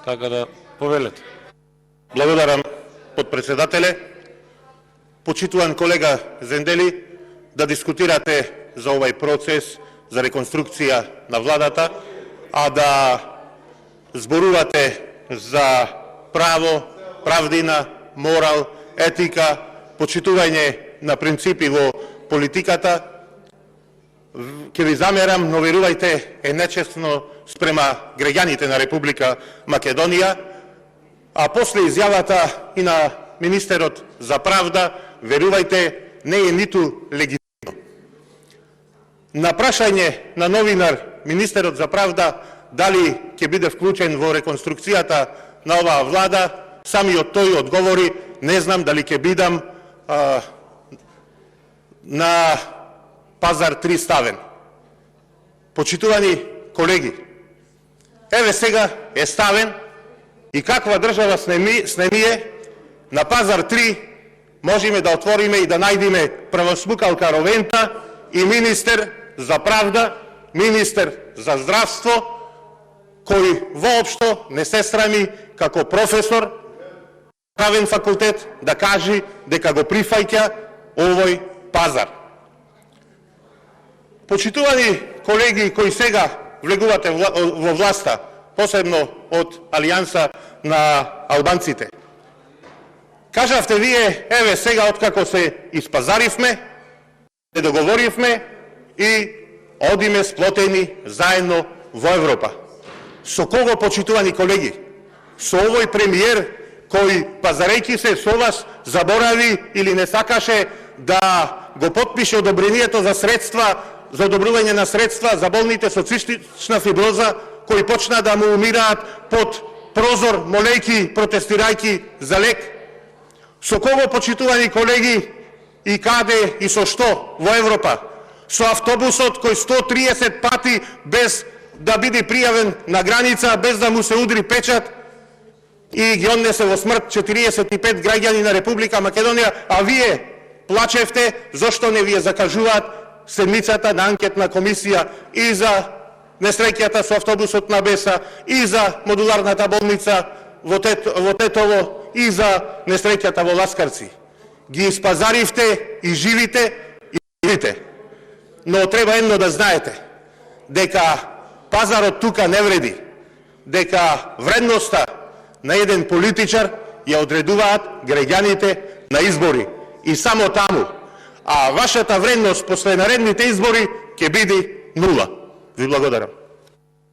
така да повелете. Благодарам, подпредседателе. Почитуван колега Зендели, да дискутирате за овај процес за реконструкција на владата, а да зборувате за право, правдина, морал, етика, почитување на принципи во политиката, ќе ви замерам, но верувајте, е нечестно спрема граѓаните на Република Македонија, а после изјавата и на министерот за правда, верувајте, не е ниту легитимно. На прашање на новинар, министерот за правда, дали ќе биде вклучен во реконструкцијата на оваа влада, самиот тој одговори, не знам дали ќе бидам на Пазар 3 ставен. Почитувани колеги, еве сега е ставен и каква држава сме ние, на Пазар 3 можеме да отвориме и да најдеме правосмукалка Ровента и министер за правда, министер за здравство, кој воопшто не се срами како професор правен факултет да кажи дека го прифаќа овој пазар. Почитувани колеги кои сега влегувате во власта, посебно од Алијанса на албанците, кажавте вие, еве сега откако се испазаривме, се договоривме и одиме сплотени заедно во Европа. Со кого, почитувани колеги? Со овој премиер кој, пазарејќи се со вас, заборави или не сакаше да го потпише одобрението за средства, за одобрување на средства за болните со цистична фиброза, кои почна да му умираат под прозор, молејќи, протестирајќи за лек? Со кого, почитувани колеги, и каде и со што во Европа? Со автобусот кој 130 пати без да биде пријавен на граница, без да му се удри печат и ги однесе во смрт 45 граѓани на Република Македонија, а вие плачевте зошто не вие закажуваат седмицата на анкетна комисија и за несреќата со автобусот на Беса, и за модуларната болница во Тетово, и за несреќата во Ласкарци. Ги испазаривте и живите и живите. Но треба едно да знаете, дека пазарот тука не вреди, дека вредноста на еден политичар ја одредуваат граѓаните на избори и само таму, а вашата вредност после наредните избори ќе биде нула. Ви благодарам.